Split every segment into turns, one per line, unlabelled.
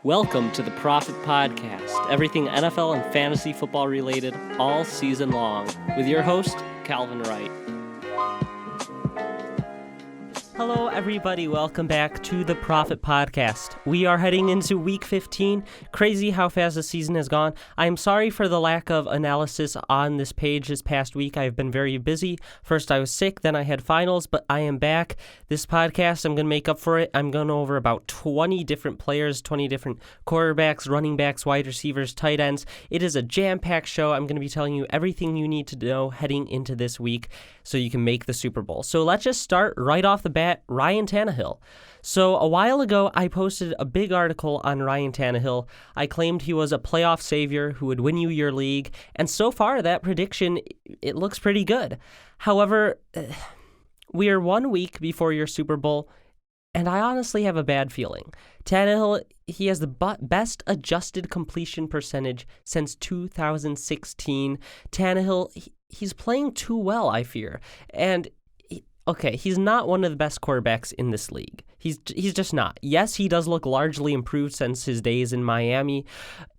Welcome to the Prophet Podcast, everything NFL and fantasy football related all season long, with your host, Calvin Wright. Hello, everybody. Welcome back to the Prophet Podcast. We are heading into Week 15. Crazy how fast the season has gone. I am sorry for the lack of analysis on this page this past week. I've been very busy. First I was sick, then I had finals, but I am back. This podcast, I'm going to make up for it. I'm going over about 20 different players, 20 different quarterbacks, running backs, wide receivers, tight ends. It is a jam-packed show. I'm going to be telling you everything you need to know heading into this week so you can make the Super Bowl. So let's just start right off the bat. Ryan Tannehill. So a while ago, I posted a big article on Ryan Tannehill. I claimed he was a playoff savior who would win you your league, and so far that prediction, it looks pretty good. However, we are 1 week before your Super Bowl, and I honestly have a bad feeling. Tannehill, he has the best adjusted completion percentage since 2016. Tannehill, he's playing too well, I fear, and okay, he's not one of the best quarterbacks in this league. He's just not. Yes, he does look largely improved since his days in Miami,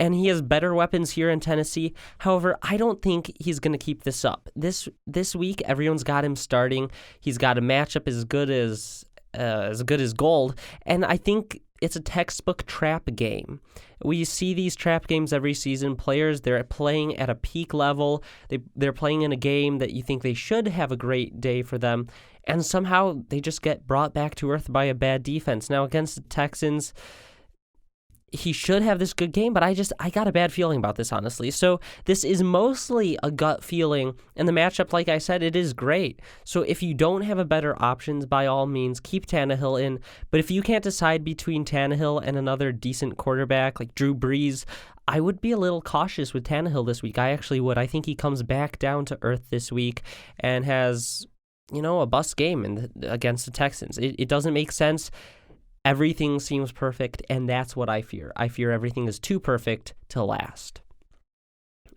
and he has better weapons here in Tennessee. However, I don't think he's going to keep this up. This week, everyone's got him starting. He's got a matchup as good as gold, and I think it's a textbook trap game. We see these trap games every season. Players, they're playing at a peak level. They're playing in a game that you think they should have a great day for them, and somehow they just get brought back to earth by a bad defense. Now, against the Texans, he should have this good game, but I got a bad feeling about this, honestly. So this is mostly a gut feeling, and the matchup, like I said, it is great. So if you don't have a better options, by all means, keep Tannehill in. But if you can't decide between Tannehill and another decent quarterback like Drew Brees, I would be a little cautious with Tannehill this week. I actually would. I think he comes back down to earth this week and has, a bust game against the Texans. It doesn't make sense. Everything seems perfect, and that's what I fear. I fear everything is too perfect to last.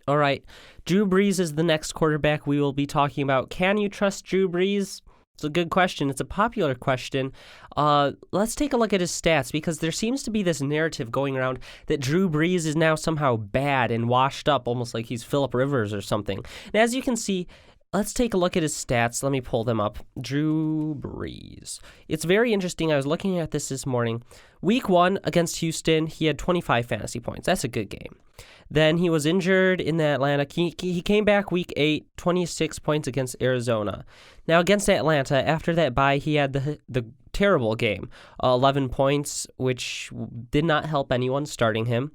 All right, Drew Brees is the next quarterback we will be talking about. Can you trust Drew Brees? It's a good question. It's a popular question. Let's take a look at his stats, because there seems to be this narrative going around that Drew Brees is now somehow bad and washed up, almost like he's Phillip Rivers or something. And as you can see, let's take a look at his stats. Let me pull them up. Drew Brees. It's very interesting. I was looking at this morning. Week 1 against Houston, he had 25 fantasy points. That's a good game. Then he was injured in Atlanta. He came back Week 8, 26 points against Arizona. Now, against Atlanta, after that bye, he had the terrible game, 11 points, which did not help anyone starting him.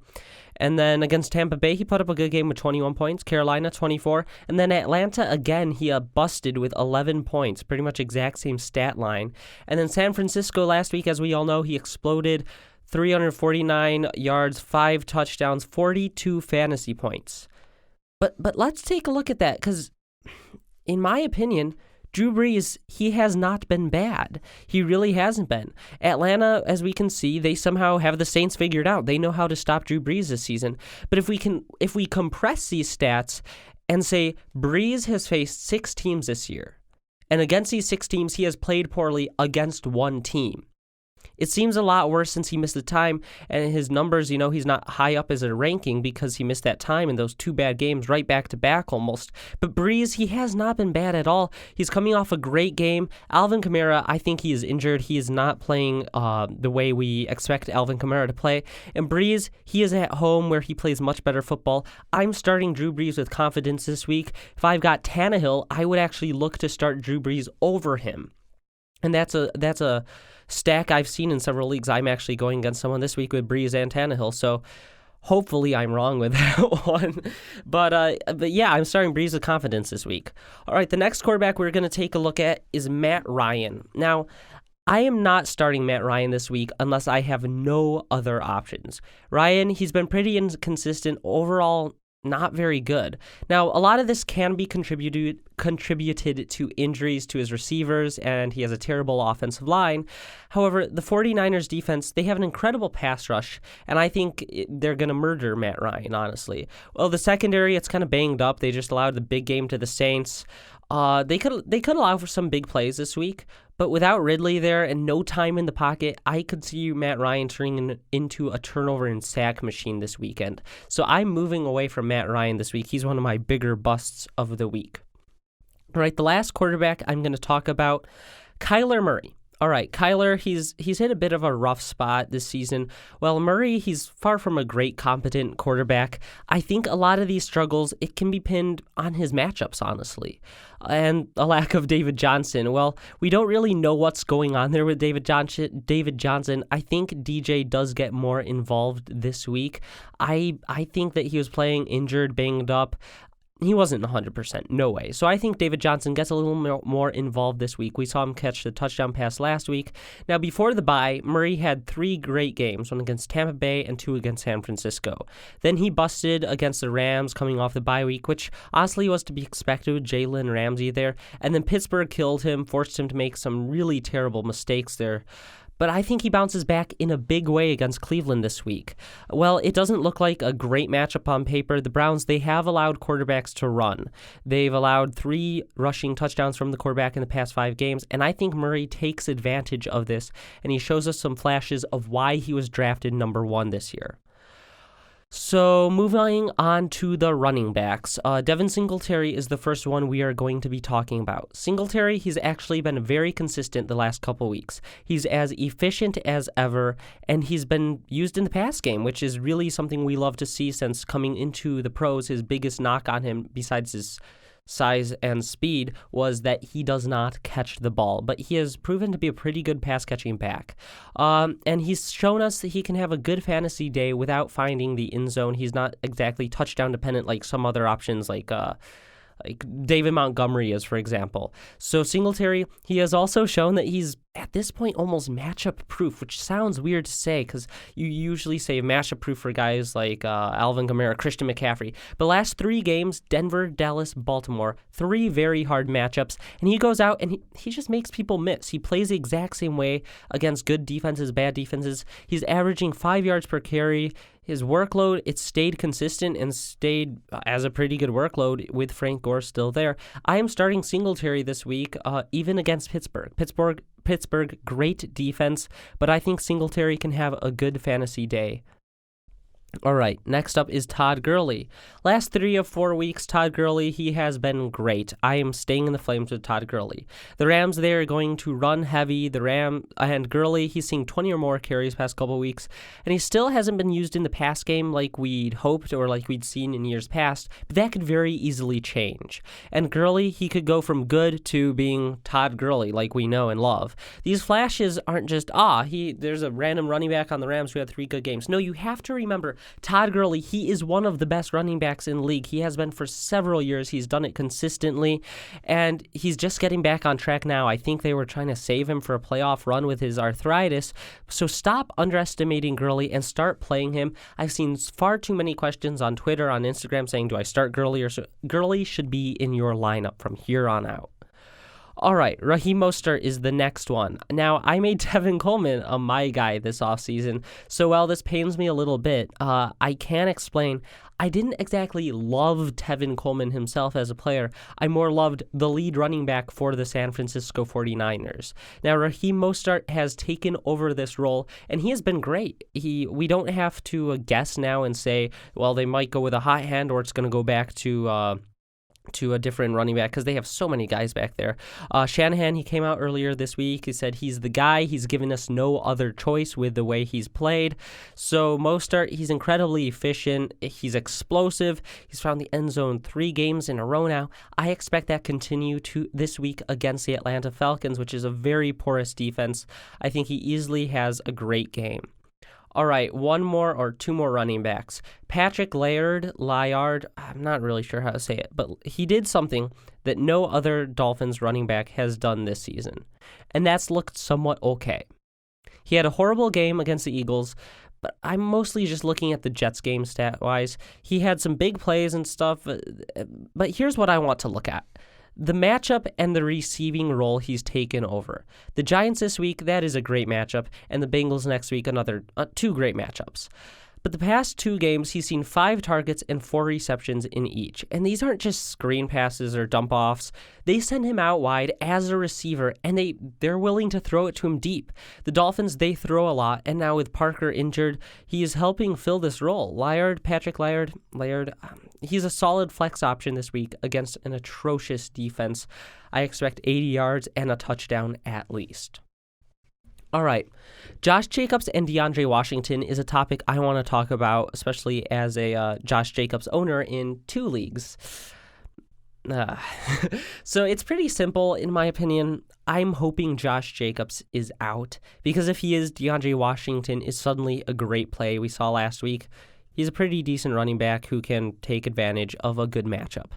And then against Tampa Bay, he put up a good game with 21 points. Carolina, 24. And then Atlanta, again, he busted with 11 points. Pretty much exact same stat line. And then San Francisco last week, as we all know, he exploded. 349 yards, 5 touchdowns, 42 fantasy points. But let's take a look at that, because in my opinion, Drew Brees, he has not been bad. He really hasn't been. Atlanta, as we can see, they somehow have the Saints figured out. They know how to stop Drew Brees this season. But if we compress these stats and say Brees has faced 6 teams this year, and against these 6 teams, he has played poorly against 1 team. It seems a lot worse since he missed the time, and his numbers, he's not high up as a ranking because he missed that time in those 2 bad games right back to back almost. But Brees, he has not been bad at all. He's coming off a great game. Alvin Kamara, I think he is injured. He is not playing the way we expect Alvin Kamara to play. And Brees, he is at home where he plays much better football. I'm starting Drew Brees with confidence this week. If I've got Tannehill, I would actually look to start Drew Brees over him. And that's a stack I've seen in several leagues. I'm actually going against someone this week with Brees and Tannehill, so hopefully I'm wrong with that one. But yeah, I'm starting Brees with confidence this week. All right, the next quarterback we're going to take a look at is Matt Ryan. Now, I am not starting Matt Ryan this week unless I have no other options. Ryan, he's been pretty inconsistent overall. Not very good. Now, a lot of this can be contributed to injuries to his receivers, and he has a terrible offensive line. However, the 49ers defense, they have an incredible pass rush, and I think they're going to murder Matt Ryan, honestly. Well, the secondary, it's kind of banged up. They just allowed the big game to the Saints. They could allow for some big plays this week, but without Ridley there and no time in the pocket, I could see Matt Ryan turning into a turnover and sack machine this weekend. So I'm moving away from Matt Ryan this week. He's one of my bigger busts of the week. All right, the last quarterback I'm going to talk about, Kyler Murray. All right, Kyler, he's hit a bit of a rough spot this season. Well, Murray, he's far from a great, competent quarterback. I think a lot of these struggles, it can be pinned on his matchups, honestly, and a lack of David Johnson. Well, we don't really know what's going on there with David Johnson. I think DJ does get more involved this week. I think that he was playing injured, banged up. He wasn't 100%, no way. So I think David Johnson gets a little more involved this week. We saw him catch the touchdown pass last week. Now, before the bye, Murray had 3 great games, one against Tampa Bay and 2 against San Francisco. Then he busted against the Rams coming off the bye week, which honestly was to be expected with Jalen Ramsey there. And then Pittsburgh killed him, forced him to make some really terrible mistakes there. But I think he bounces back in a big way against Cleveland this week. Well, it doesn't look like a great matchup on paper. The Browns, they have allowed quarterbacks to run. They've allowed 3 rushing touchdowns from the quarterback in the past 5 games, and I think Murray takes advantage of this, and he shows us some flashes of why he was drafted number 1 this year. So moving on to the running backs, Devin Singletary is the first one we are going to be talking about. Singletary, he's actually been very consistent the last couple weeks. He's as efficient as ever, and he's been used in the pass game, which is really something we love to see since coming into the pros. His biggest knock on him, besides his size and speed, was that he does not catch the ball, but he has proven to be a pretty good pass catching back. And he's shown us that he can have a good fantasy day without finding the end zone. He's not exactly touchdown dependent like some other options like David Montgomery is, for example. So Singletary, he has also shown that he's at this point almost matchup proof, which sounds weird to say because you usually say matchup proof for guys like Alvin Kamara, Christian McCaffrey. But last 3 games, Denver, Dallas, Baltimore, 3 very hard matchups, and he goes out and he just makes people miss. He plays the exact same way against good defenses, bad defenses. He's averaging 5 yards per carry. His workload, it stayed consistent and stayed as a pretty good workload with Frank Gore still there. I am starting Singletary this week, even against Pittsburgh. Pittsburgh, great defense, but I think Singletary can have a good fantasy day. All right, next up is Todd Gurley. Last 3 of 4 weeks, Todd Gurley, he has been great. I am staying in the flames with Todd Gurley. The Rams, they are going to run heavy. And Gurley, he's seeing 20 or more carries past couple weeks, and he still hasn't been used in the pass game like we'd hoped or like we'd seen in years past, but that could very easily change. And Gurley, he could go from good to being Todd Gurley like we know and love. These flashes aren't just, there's a random running back on the Rams who had 3 good games. No, you have to remember, Todd Gurley, he is one of the best running backs in the league. He has been for several years. He's done it consistently, and he's just getting back on track now. I think they were trying to save him for a playoff run with his arthritis. So stop underestimating Gurley and start playing him. I've seen far too many questions on Twitter, on Instagram saying, do I start Gurley? Gurley should be in your lineup from here on out. All right, Raheem Mostert is the next one. Now, I made Tevin Coleman my guy this offseason, so while this pains me a little bit, I can explain I didn't exactly love Tevin Coleman himself as a player. I more loved the lead running back for the San Francisco 49ers. Now, Raheem Mostert has taken over this role, and he has been great. We don't have to guess now and say, well, they might go with a hot hand or it's going to go back to a different running back because they have so many guys back there. Shanahan, he came out earlier this week. He said he's the guy. He's given us no other choice with the way he's played. So Mostert, he's incredibly efficient. He's explosive. He's found the end zone 3 games in a row now. I expect that continue to this week against the Atlanta Falcons, which is a very porous defense. I think he easily has a great game. All right, 1 more or 2 more running backs. Patrick Laird, I'm not really sure how to say it, but he did something that no other Dolphins running back has done this season, and that's looked somewhat okay. He had a horrible game against the Eagles, but I'm mostly just looking at the Jets game stat-wise. He had some big plays and stuff, but here's what I want to look at. The matchup and the receiving role he's taken over. The Giants this week, that is a great matchup, and the Bengals next week, another 2 great matchups. But the past 2 games, he's seen 5 targets and 4 receptions in each. And these aren't just screen passes or dump offs. They send him out wide as a receiver, and they're willing to throw it to him deep. The Dolphins, they throw a lot, and now with Parker injured, he is helping fill this role. Patrick Laird, he's a solid flex option this week against an atrocious defense. I expect 80 yards and a touchdown at least. All right, Josh Jacobs and DeAndre Washington is a topic I want to talk about, especially as a Josh Jacobs owner in 2 leagues. So it's pretty simple, in my opinion. I'm hoping Josh Jacobs is out, because if he is, DeAndre Washington is suddenly a great play we saw last week. He's a pretty decent running back who can take advantage of a good matchup.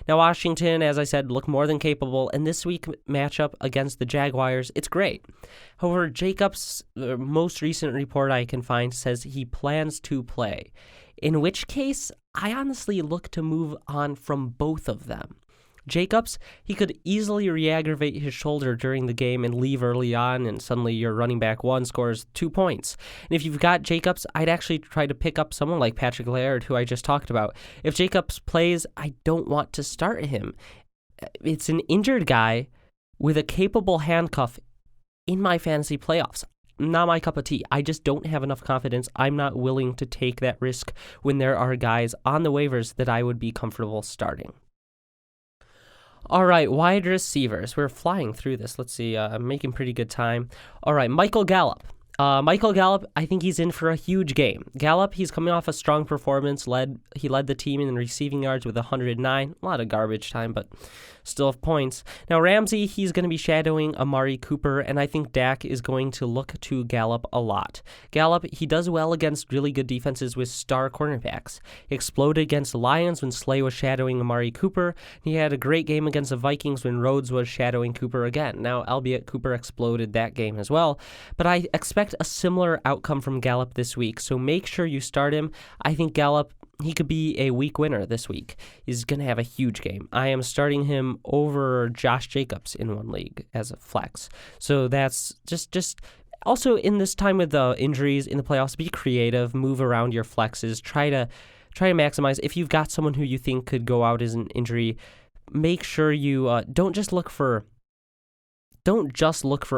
Now, Washington, as I said, looked more than capable, and this week matchup against the Jaguars, it's great. However, Jacobs' most recent report I can find says he plans to play, in which case I honestly look to move on from both of them. Jacobs, he could easily re-aggravate his shoulder during the game and leave early on, and suddenly your running back 1 scores 2 points. And if you've got Jacobs, I'd actually try to pick up someone like Patrick Laird, who I just talked about. If Jacobs plays, I don't want to start him. It's an injured guy with a capable handcuff in my fantasy playoffs. Not my cup of tea. I just don't have enough confidence. I'm not willing to take that risk when there are guys on the waivers that I would be comfortable starting. All right, wide receivers. We're flying through this. Let's see. I'm making pretty good time. All right, Michael Gallup. I think he's in for a huge game. Gallup, he's coming off a strong performance. He led the team in receiving yards with 109. A lot of garbage time, but still have points. Now, Ramsey, he's going to be shadowing Amari Cooper, and I think Dak is going to look to Gallup a lot. Gallup, he does well against really good defenses with star cornerbacks. He exploded against the Lions when Slay was shadowing Amari Cooper. He had a great game against the Vikings when Rhodes was shadowing Cooper again. Now, albeit Cooper exploded that game as well, but I expect a similar outcome from Gallup this week, so make sure you start him. I think Gallup, he could be a week winner this week. He's going to have a huge game. I am starting him over Josh Jacobs in 1 league as a flex. So that's just also in this time with the injuries in the playoffs, be creative, move around your flexes, try to maximize. If you've got someone who you think could go out as an injury, make sure you don't just look for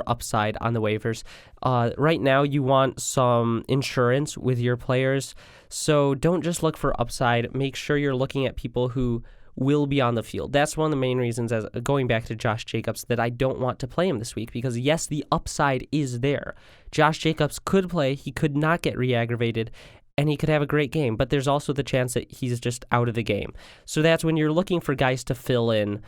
upside on the waivers. Right now, you want some insurance with your players, so don't just look for upside. Make sure you're looking at people who will be on the field. That's one of the main reasons, as going back to Josh Jacobs, that I don't want to play him this week, because yes, the upside is there. Josh Jacobs could play, he could not get re-aggravated, and he could have a great game, but there's also the chance that he's just out of the game. So that's when you're looking for guys to fill in,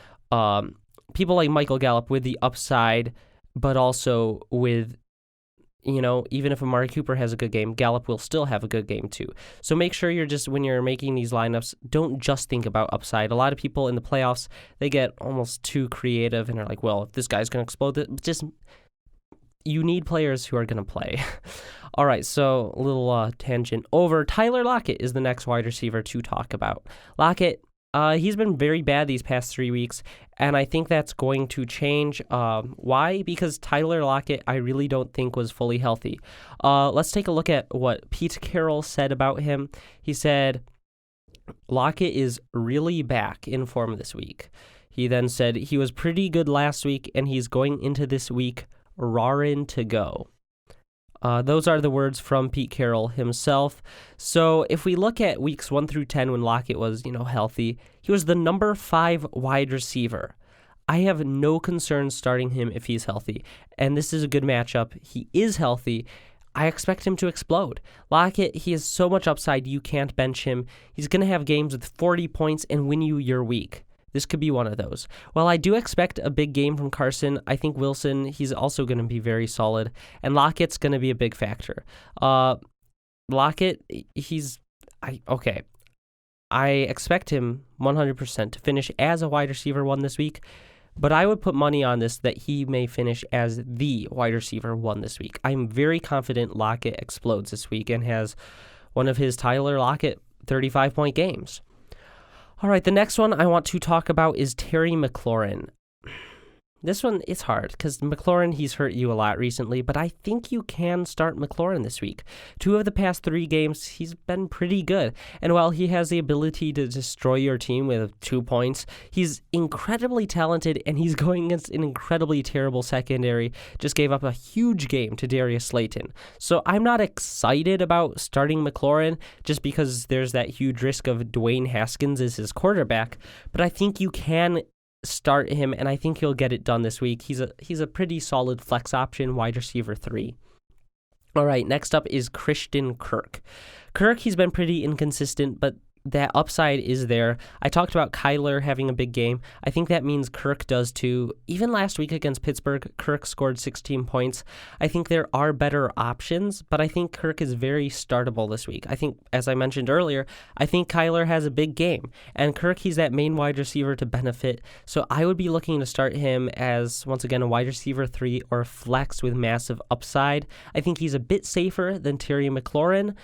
people like Michael Gallup with the upside, but also with, even if Amari Cooper has a good game, Gallup will still have a good game too. So make sure when you're making these lineups, don't just think about upside. A lot of people in the playoffs, they get almost too creative and are like, well, if this guy's going to explode, you need players who are going to play. All right, so a little tangent over. Tyler Lockett is the next wide receiver to talk about. Lockett, he's been very bad these past 3 weeks, and I think that's going to change. Why? Because Tyler Lockett, I really don't think was fully healthy. Let's take a look at what Pete Carroll said about him. He said, Lockett is really back in form this week. He then said he was pretty good last week, and he's going into this week rarin' to go. Those are the words from Pete Carroll himself. So if we look at weeks 1 through 10 when Lockett was, healthy, he was the number 5 wide receiver. I have no concern starting him if he's healthy. And this is a good matchup. He is healthy. I expect him to explode. Lockett, he has so much upside, you can't bench him. He's going to have games with 40 points and win you your week. This could be one of those. While I do expect a big game from Carson, I think Wilson, he's also going to be very solid, and Lockett's going to be a big factor. Lockett, I expect him 100% to finish as a wide receiver 1 this week, but I would put money on this that he may finish as the wide receiver 1 this week. I'm very confident Lockett explodes this week and has one of his Tyler Lockett 35-point games. All right, the next one I want to talk about is Terry McLaurin. This one, it's hard because McLaurin, he's hurt you a lot recently, but I think you can start McLaurin this week. 2 of the past 3 games, he's been pretty good. And while he has the ability to destroy your team with 2 points, he's incredibly talented, and he's going against an incredibly terrible secondary. Just gave up a huge game to Darius Slayton. So I'm not excited about starting McLaurin just because there's that huge risk of Dwayne Haskins as his quarterback, but I think you can start him, and I think he'll get it done this week. He's a pretty solid flex option, wide receiver 3. All right, next up is Christian Kirk. Kirk, he's been pretty inconsistent, but that upside is there. I talked about Kyler having a big game. I think that means Kirk does too. Even last week against Pittsburgh, Kirk scored 16 points. I think there are better options, but I think Kirk is very startable this week. I think, as I mentioned earlier, I think Kyler has a big game, and Kirk, he's that main wide receiver to benefit. So I would be looking to start him as, once again, a wide receiver 3 or a flex with massive upside. I think he's a bit safer than Terry McLaurin.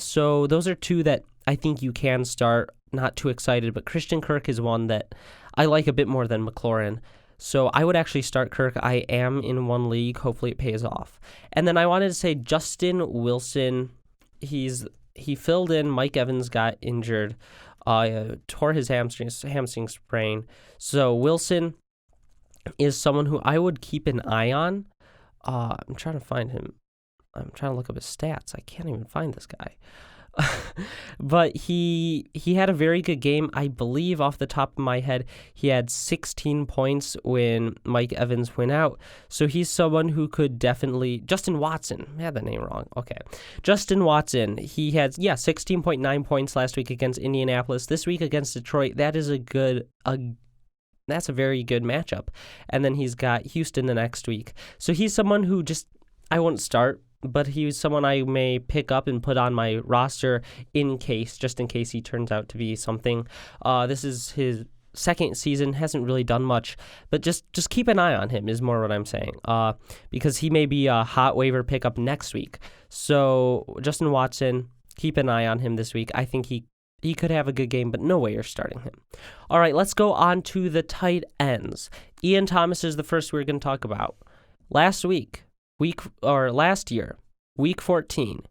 So those are 2 that I think you can start. Not too excited, but Christian Kirk is one that I like a bit more than McLaurin. So I would actually start Kirk. I am in 1 league. Hopefully it pays off. And then I wanted to say Justin Wilson. He filled in. Mike Evans got injured, tore his hamstring sprain. So Wilson is someone who I would keep an eye on. I'm trying to find him. I'm trying to look up his stats. I can't even find this guy. But he had a very good game. I believe off the top of my head, he had 16 points when Mike Evans went out. So he's someone who could definitely... Justin Watson. I had that name wrong. Okay. Justin Watson. He had, 16.9 points last week against Indianapolis. This week against Detroit, that is that's a very good matchup. And then he's got Houston the next week. So he's someone who I won't start, but he's someone I may pick up and put on my roster just in case he turns out to be something. This is his second season, hasn't really done much, but just keep an eye on him is more what I'm saying, because he may be a hot waiver pickup next week. So Justin Watson, keep an eye on him this week. I think he could have a good game, but no way you're starting him. All right, let's go on to the tight ends. Ian Thomas is the first we're going to talk about. Last year, week 14,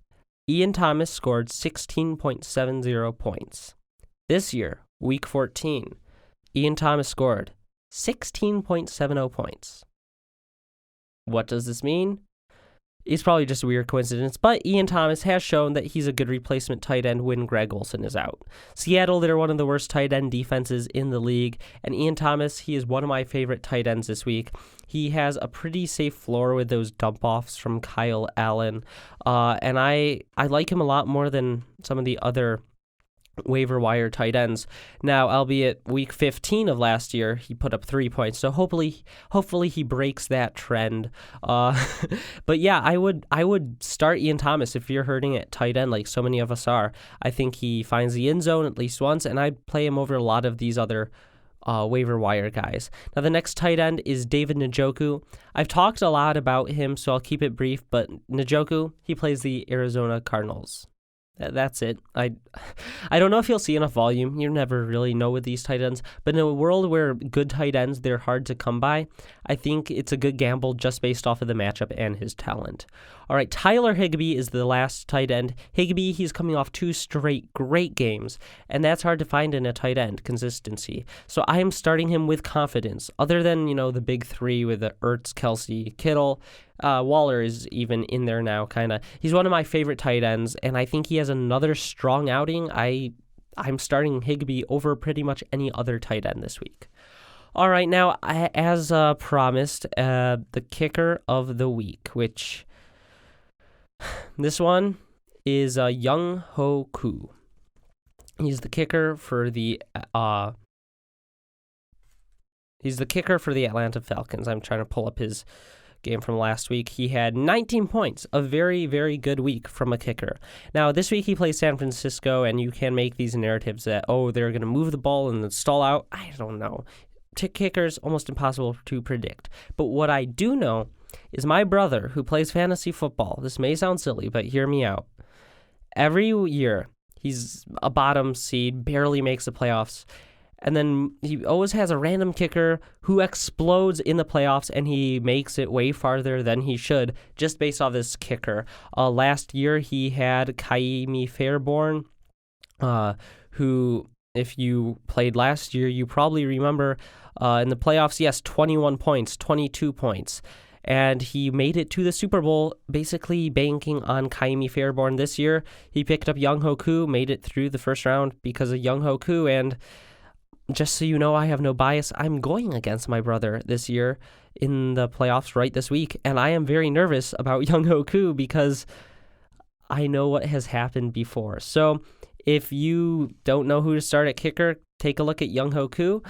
Ian Thomas scored 16.70 points. This year, week 14, Ian Thomas scored 16.70 points. What does this mean? It's probably just a weird coincidence, but Ian Thomas has shown that he's a good replacement tight end when Greg Olsen is out. Seattle, they're one of the worst tight end defenses in the league, and Ian Thomas, he is one of my favorite tight ends this week. He has a pretty safe floor with those dump-offs from Kyle Allen, and I like him a lot more than some of the other waiver wire tight ends. Now, albeit week 15 of last year, he put up 3 points. So hopefully he breaks that trend. But yeah, I would start Ian Thomas if you're hurting at tight end like so many of us are. I think he finds the end zone at least once, and I'd play him over a lot of these other waiver wire guys. Now, the next tight end is David Njoku. I've talked a lot about him, so I'll keep it brief, but Njoku, he plays the Arizona Cardinals. That's it. I don't know if you'll see enough volume. You never really know with these tight ends. But in a world where good tight ends, they're hard to come by, I think it's a good gamble just based off of the matchup and his talent. All right, Tyler Higbee is the last tight end. Higbee, he's coming off 2 straight great games, and that's hard to find in a tight end, consistency. So I am starting him with confidence. Other than, the big 3 with the Ertz, Kelsey, Kittle, Waller is even in there now, kind of. He's one of my favorite tight ends, and I think he has another strong outing. I'm starting Higbee over pretty much any other tight end this week. All right, now, as promised, the kicker of the week, which this one is Young Hoe Koo. He's the kicker for the Atlanta Falcons. I'm trying to pull up his game from last week. He had 19 points, a very, very good week from a kicker. Now, this week he plays San Francisco, and you can make these narratives that, they're going to move the ball and then stall out. I don't know. Kickers, almost impossible to predict. But what I do know is my brother, who plays fantasy football, this may sound silly, but hear me out. Every year, he's a bottom seed, barely makes the playoffs. and then he always has a random kicker who explodes in the playoffs, and he makes it way farther than he should just based off this kicker. Last year, he had Kaimi Fairborn, who, if you played last year, you probably remember in the playoffs, yes, 21 points, 22 points. And he made it to the Super Bowl basically banking on Kaimi Fairborn. This year, he picked up Young Hoe Koo, made it through the first round because of Young Hoe Koo. And just so you know, I have no bias. I'm going against my brother this year in the playoffs right this week. And I am very nervous about Young Hoe Koo because I know what has happened before. So if you don't know who to start at kicker, take a look at Young Hoe Koo.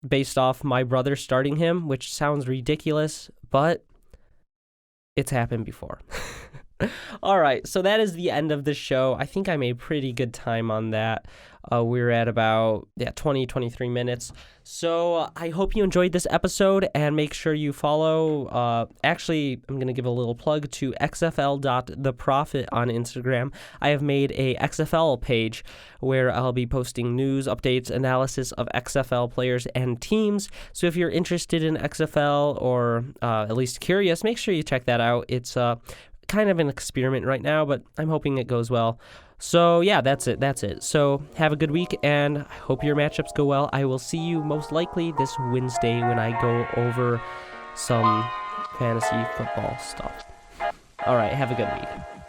Based off my brother starting him, which sounds ridiculous, but it's happened before. All right, so that is the end of the show. I think I made pretty good time on that. We're at about 20, 23 minutes. So I hope you enjoyed this episode, and make sure you follow. Actually, I'm going to give a little plug to xfl.theprofit on Instagram. I have made a XFL page where I'll be posting news, updates, analysis of XFL players and teams. So if you're interested in XFL or at least curious, make sure you check that out. It's kind of an experiment right now, but I'm hoping it goes well. So yeah, that's it. So have a good week, and I hope your matchups go well. I will see you most likely this Wednesday when I go over some fantasy football stuff. All right, have a good week.